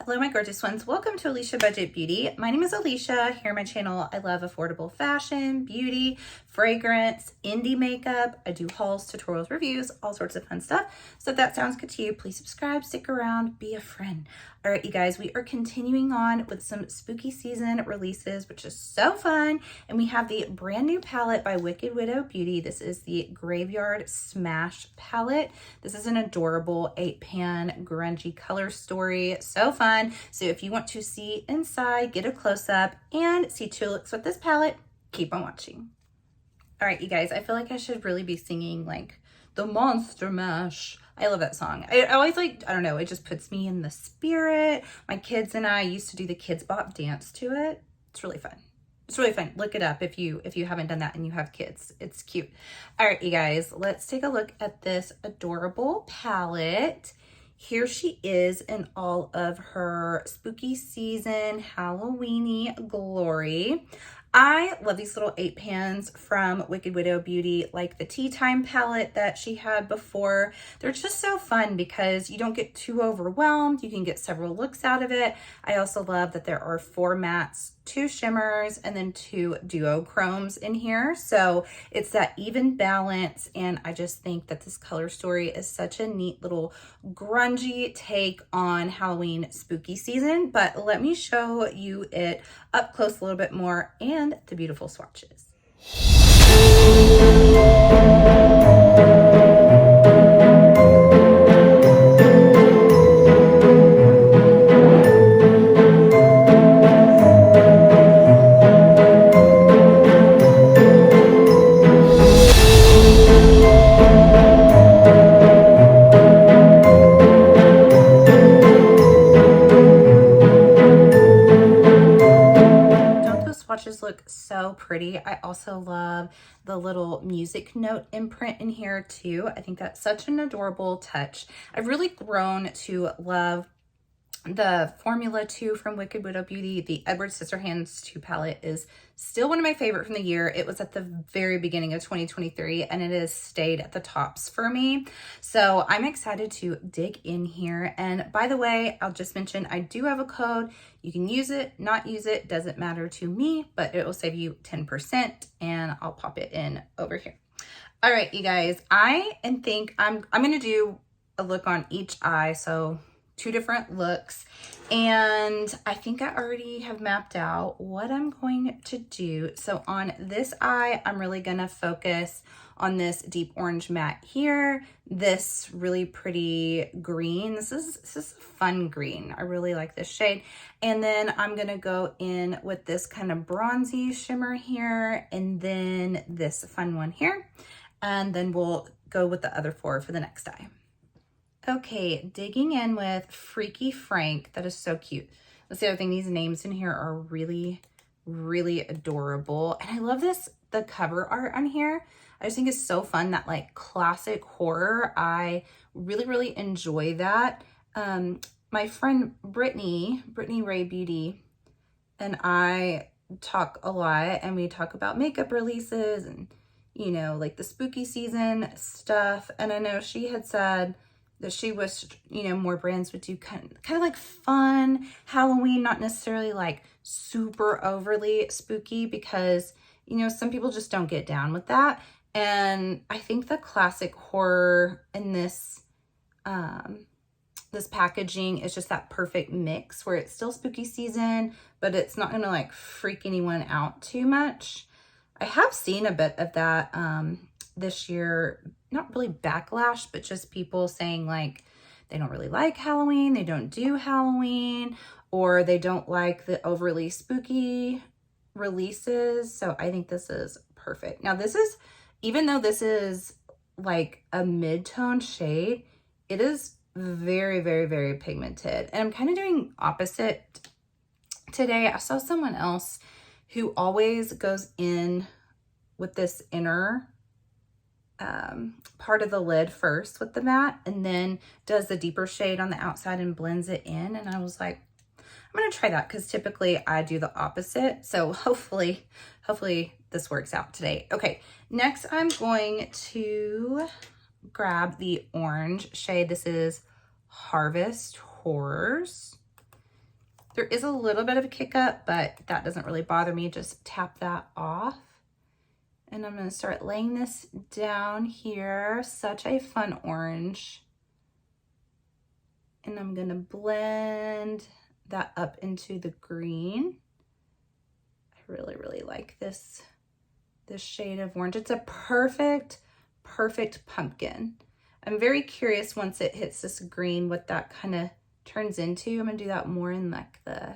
Hello, my gorgeous ones. Welcome to Alicia Budget Beauty. My name is Alicia. Here on my channel, I love affordable fashion, beauty, fragrance, indie makeup. I do hauls, tutorials, reviews, all sorts of fun stuff. So if that sounds good to you, please subscribe, stick around, be a friend. All right, you guys, we are continuing on with some spooky season releases, which is so fun. And we have the brand new palette by Wicked Widow Beauty. This is the Graveyard Smash palette. This is an adorable 8-pan grungy color story. So fun. So if you want to see inside, get a close-up, and see 2 looks with this palette, keep on watching. All right, you guys, I feel like I should really be singing like the Monster Mash. I love that song. I always like, I don't know, it just puts me in the spirit. My kids and I used to do the Kids Bop dance to it. It's really fun. It's really fun. Look it up if you haven't done that and you have kids. It's cute. All right, you guys, let's take a look at this adorable palette. Here she is in all of her spooky season, Halloweeny glory. I love these little 8 pans from Wicked Widow Beauty, like the Tea Time palette that she had before. They're just so fun because you don't get too overwhelmed. You can get several looks out of it. I also love that there are 4 mattes, 2 shimmers, and then 2 duochromes in here. So it's that even balance. And I just think that this color story is such a neat little grungy take on Halloween spooky season. But let me show you it up close a little bit more and the beautiful swatches. Swatches look so pretty. I also love the little music note imprint in here too. I think that's such an adorable touch. I've really grown to love the Formula 2 from Wicked Widow Beauty. The Edward Scissorhands 2 palette is still one of my favorite from the year. It was at the very beginning of 2023 and it has stayed at the tops for me. So I'm excited to dig in here. And by the way, I'll just mention I do have a code. You can use it, not use it, doesn't matter to me, but it will save you 10% and I'll pop it in over here. All right, you guys, I think I'm going to do a look on each eye. So 2 different looks, and I think I already have mapped out what I'm going to do. So on this eye, I'm really gonna focus on this deep orange matte here, this really pretty green. This is a fun green. I really like this shade. And then I'm gonna go in with this kind of bronzy shimmer here, and then this fun one here. And then we'll go with the other 4 for the next eye. Okay, digging in with Freaky Frank. That is so cute. That's the other thing. These names in here are really, really adorable. And I love the cover art on here. I just think it's so fun, that like classic horror. I really, really enjoy that. My friend Brittany Ray Beauty, and I talk a lot, and we talk about makeup releases and, you know, like the spooky season stuff. And I know she had said that she wished, you know, more brands would do kind of like fun Halloween, not necessarily like super overly spooky, because, you know, some people just don't get down with that. And I think the classic horror in this, this packaging is just that perfect mix where it's still spooky season, but it's not gonna like freak anyone out too much. I have seen a bit of that this year, not really backlash, but just people saying like they don't really like Halloween, they don't do Halloween, or they don't like the overly spooky releases. So I think this is perfect. Now this is, even though this is like a mid-tone shade, it is very, very, very pigmented. And I'm kind of doing opposite today. I saw someone else who always goes in with this inner part of the lid first with the matte, and then does the deeper shade on the outside and blends it in. And I was like, I'm gonna try that, because typically I do the opposite. So hopefully this works out today. Okay, next I'm going to grab the orange shade. This is Harvest Horrors. There is a little bit of a kick up, but that doesn't really bother me. Just tap that off. And I'm gonna start laying this down here. Such a fun orange. And I'm gonna blend that up into the green. I really, really like this shade of orange. It's a perfect pumpkin. I'm very curious once it hits this green, what that kind of turns into. I'm gonna do that more in like the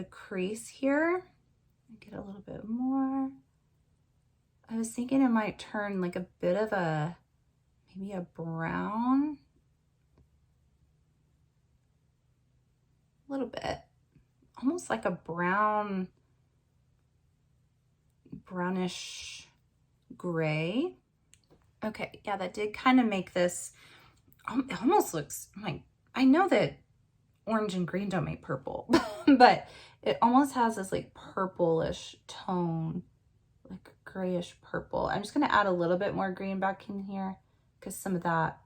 crease here. Get a little bit more. I was thinking it might turn like a bit of a, maybe a brown. A little bit. Almost like a brownish gray. Okay, yeah, that did kind of make this, it almost looks like, I know that orange and green don't make purple, but it almost has this like purplish tone, like grayish purple. I'm just gonna add a little bit more green back in here because some of that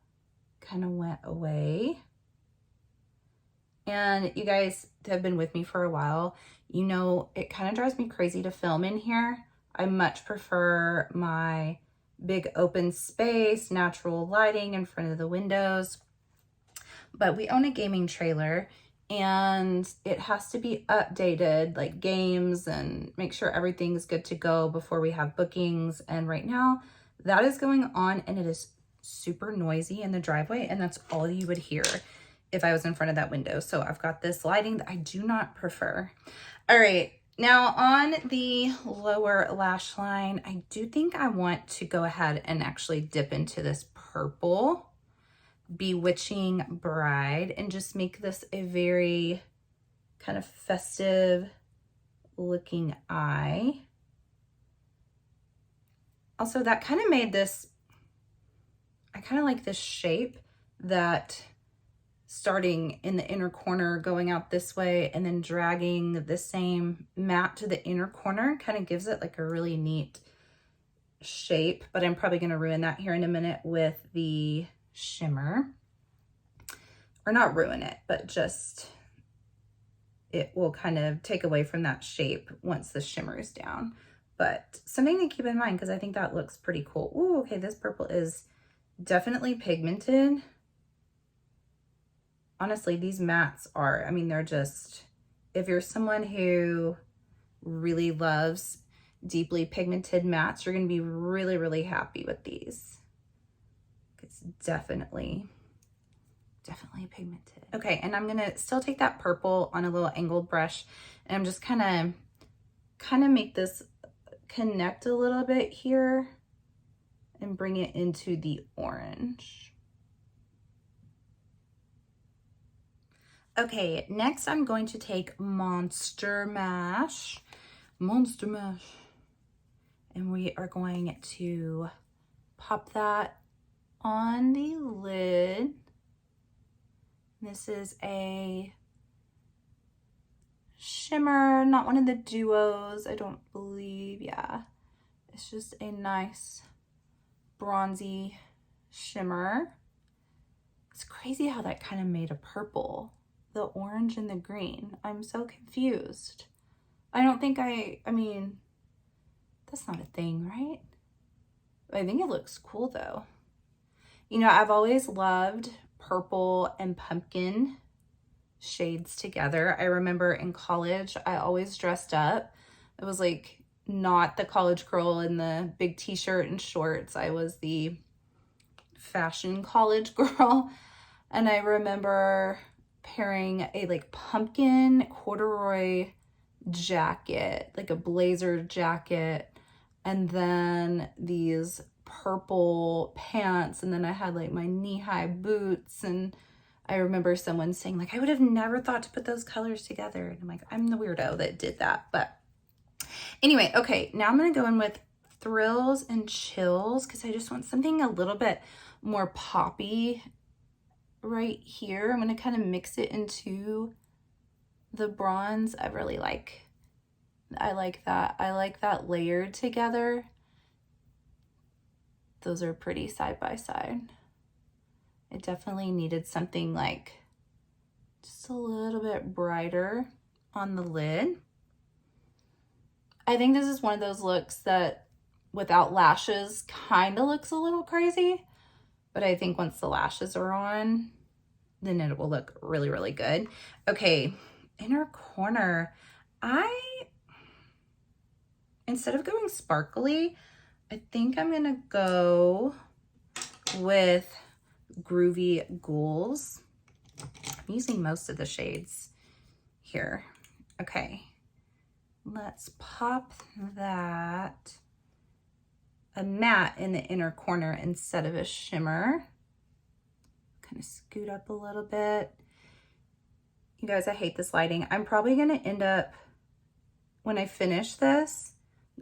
kind of went away. And you guys have been with me for a while. You know, it kind of drives me crazy to film in here. I much prefer my big open space, natural lighting in front of the windows. But we own a gaming trailer and it has to be updated, like games, and make sure everything's good to go before we have bookings. And right now that is going on and it is super noisy in the driveway, and that's all you would hear if I was in front of that window. So I've got this lighting that I do not prefer. All right, now on the lower lash line, I do think I want to go ahead and actually dip into this purple Bewitching Bride and just make this a very kind of festive looking eye. Also, that kind of made this, I kind of like this shape that starting in the inner corner, going out this way, and then dragging the same matte to the inner corner kind of gives it like a really neat shape, but I'm probably going to ruin that here in a minute with the shimmer. Or not ruin it, but just, it will kind of take away from that shape once the shimmer is down. But something to keep in mind, because I think that looks pretty cool. Ooh, okay, this purple is definitely pigmented. Honestly, these mattes are, I mean, they're just, if you're someone who really loves deeply pigmented mattes, you're going to be really, really happy with these. It's definitely pigmented. Okay, and I'm going to still take that purple on a little angled brush, and I'm just kind of make this connect a little bit here and bring it into the orange. Okay, next I'm going to take Monster Mash, and we are going to pop that on the lid. This is a shimmer, not one of the duos, I don't believe. Yeah, it's just a nice bronzy shimmer. It's crazy how that kind of made a purple. The orange and the green. I'm so confused. I don't think I mean, that's not a thing, right? I think it looks cool though. You know, I've always loved purple and pumpkin shades together. I remember in college, I always dressed up. It was like not the college girl in the big t-shirt and shorts. I was the fashion college girl. And I remember pairing a like pumpkin corduroy jacket, like a blazer jacket, and then these purple pants, and then I had like my knee-high boots. And I remember someone saying like, I would have never thought to put those colors together. And I'm like, I'm the weirdo that did that. But anyway, okay, now I'm gonna go in with Thrills and Chills because I just want something a little bit more poppy right here. I'm going to kind of mix it into the bronze. I like that. I like that layered together. Those are pretty side by side. It definitely needed something like just a little little bit brighter on the lid. I think this is one of those looks that without lashes kind of looks a little crazy, but I think once the lashes are on, then it will look really, really good. Okay, inner corner. Instead of going sparkly, I think I'm gonna go with Groovy Ghouls. I'm using most of the shades here. Okay, let's pop that. A matte in the inner corner instead of a shimmer. Kind of scoot up a little bit. You guys, I hate this lighting. I'm probably gonna end up, when I finish this,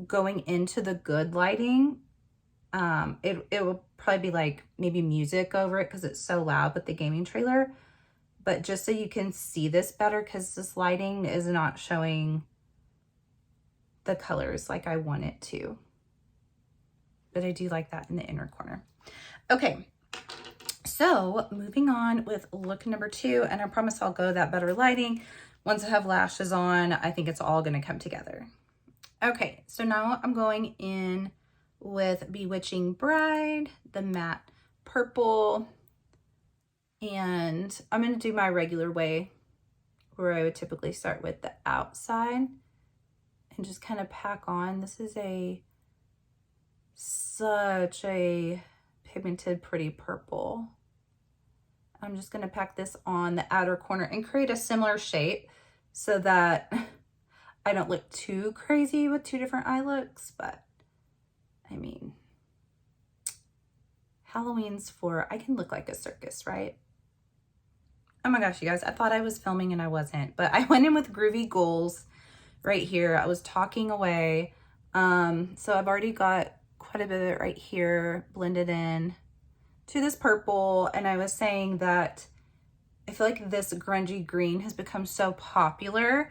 going into the good lighting. It will probably be like maybe music over it because it's so loud with the gaming trailer. But just so you can see this better, because this lighting is not showing the colors like I want it to. But I do like that in the inner corner. Okay, so moving on with look number 2, and I promise I'll go that better lighting. Once I have lashes on, I think it's all gonna come together. Okay, so now I'm going in with Bewitching Bride, the matte purple, and I'm gonna do my regular way where I would typically start with the outside and just kind of pack on. This is such a pigmented, pretty purple. I'm just gonna pack this on the outer corner and create a similar shape so that I don't look too crazy with 2 different eye looks, but I mean, Halloween's I can look like a circus, right? Oh my gosh, you guys, I thought I was filming and I wasn't, but I went in with Groovy Ghouls right here. I was talking away. So I've already got quite a bit of it right here blended in to this purple. And I was saying that I feel like this grungy green has become so popular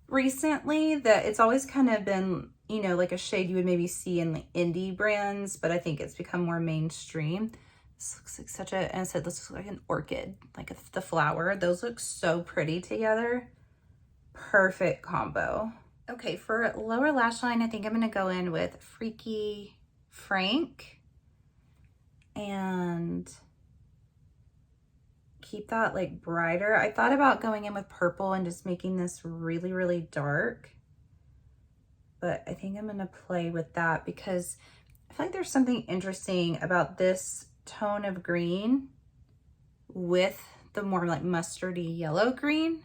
recently that it's always kind of been, you know, like a shade you would maybe see in the indie brands, but I think it's become more mainstream. This looks like such a, and I said this looks like an orchid, like the flower. Those look so pretty together. Perfect combo. Okay, for lower lash line, I think I'm gonna go in with Freaky Frank and keep that like brighter. I thought about going in with purple and just making this really, really dark, but I think I'm gonna play with that because I feel like there's something interesting about this tone of green with the more like mustardy yellow green.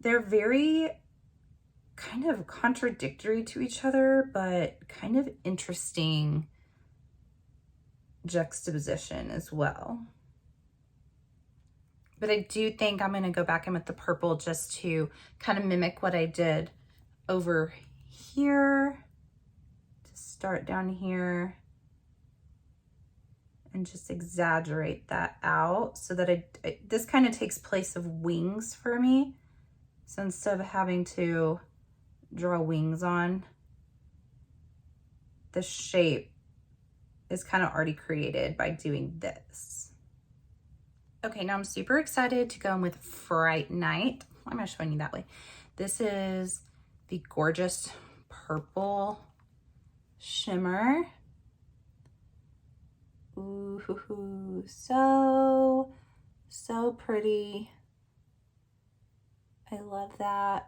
They're very kind of contradictory to each other, but kind of interesting juxtaposition as well. But I do think I'm gonna go back in with the purple just to kind of mimic what I did over here. To start down here and just exaggerate that out so that this kind of takes place of wings for me. So instead of having to draw wings on, the shape is kind of already created by doing this. Okay, now I'm super excited to go in with Fright Night. Why am I showing you that way? This is the gorgeous purple shimmer. Ooh, so pretty. I love that.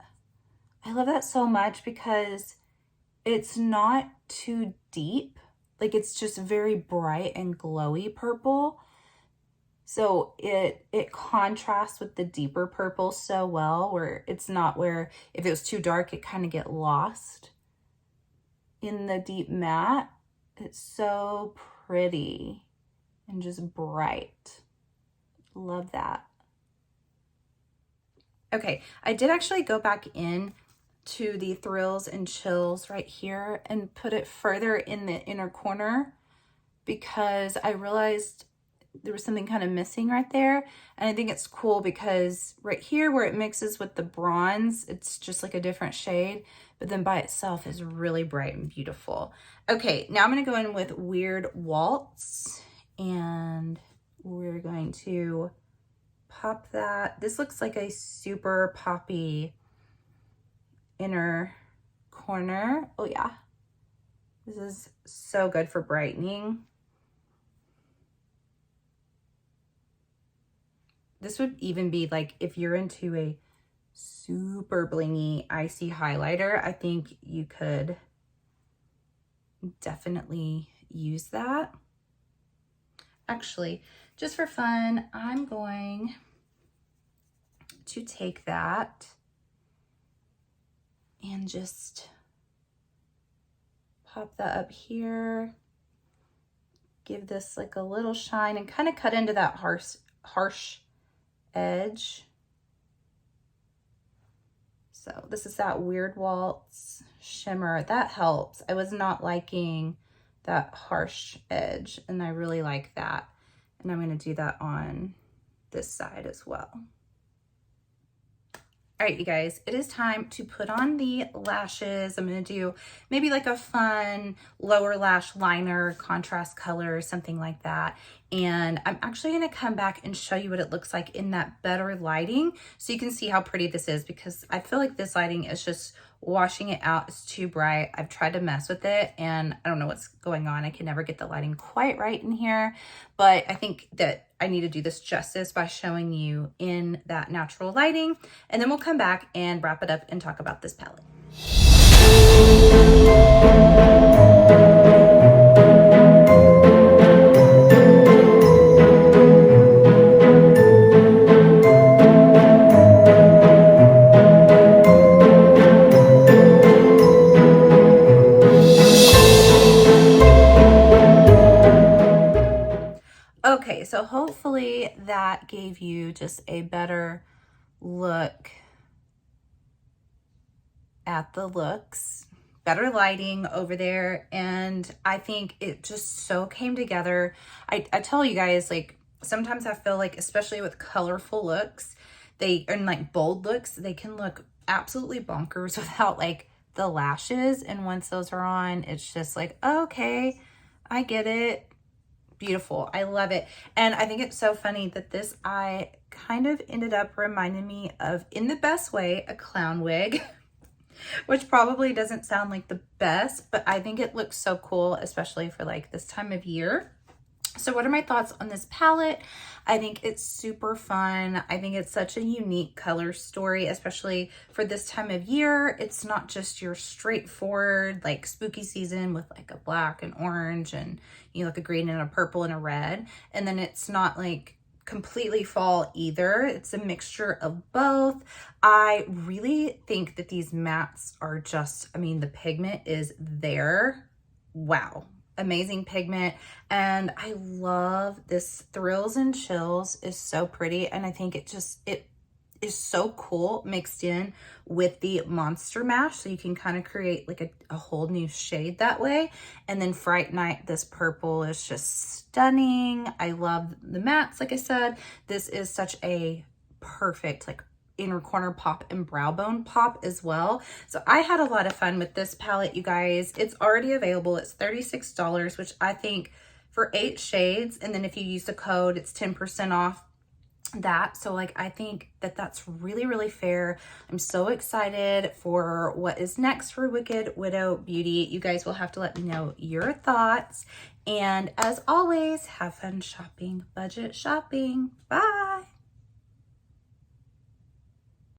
I love that so much because it's not too deep. Like it's just very bright and glowy purple. So it contrasts with the deeper purple so well, where it's not where if it was too dark, it kind of get lost in the deep matte. It's so pretty and just bright. Love that. Okay, I did actually go back in to the Thrills and Chills right here and put it further in the inner corner because I realized there was something kind of missing right there. And I think it's cool because right here where it mixes with the bronze, it's just like a different shade, but then by itself is really bright and beautiful. Okay, now I'm gonna go in with Weird Waltz and we're going to pop that. This looks like a super poppy inner corner. Oh yeah, this is so good for brightening. This would even be like if you're into a super blingy icy highlighter, I think you could definitely use that. Actually, just for fun, I'm going to take that and just pop that up here, give this like a little shine and kind of cut into that harsh edge. So this is that Weird Waltz shimmer. That helps. I was not liking that harsh edge, and I really like that. And I'm going to do that on this side as well. All right, you guys, it is time to put on the lashes. I'm going to do maybe like a fun lower lash liner, contrast color, something like that. And I'm actually going to come back and show you what it looks like in that better lighting so you can see how pretty this is, because I feel like this lighting is just washing it out. It's too bright. I've tried to mess with it and I don't know what's going on. I can never get the lighting quite right in here, but I think that I need to do this justice by showing you in that natural lighting, and then we'll come back and wrap it up and talk about this palette. Okay, so hopefully that gave you just a better look at the looks, better lighting over there, and I think it just so came together. I tell you guys, like, sometimes I feel like, especially with colorful looks, and like bold looks, they can look absolutely bonkers without like the lashes, and once those are on, it's just like, okay, I get it. Beautiful. I love it. And I think it's so funny that this eye kind of ended up reminding me of, in the best way, a clown wig, which probably doesn't sound like the best, but I think it looks so cool, especially for like this time of year. So what are my thoughts on this palette? I think it's super fun. I think it's such a unique color story, especially for this time of year. It's not just your straightforward like spooky season with like a black and orange and, you know, like a green and a purple and a red. And then it's not like completely fall either. It's a mixture of both. I really think that these mattes are just, I mean, the pigment is there. Wow. Amazing pigment. And I love this Thrills and Chills is so pretty, and I think it is so cool mixed in with the Monster Mash, so you can kind of create like a whole new shade that way. And then Fright Night, this purple is just stunning. I love the mattes. Like I said, this is such a perfect like inner corner pop and brow bone pop as well. So I had a lot of fun with this palette, you guys. It's already available. It's $36, which I think for 8 shades, and then if you use the code, it's 10% off that. So like, I think that that's really, really fair. I'm so excited for what is next for Wicked Widow Beauty. You guys will have to let me know your thoughts. And as always, have fun shopping, budget shopping. Bye.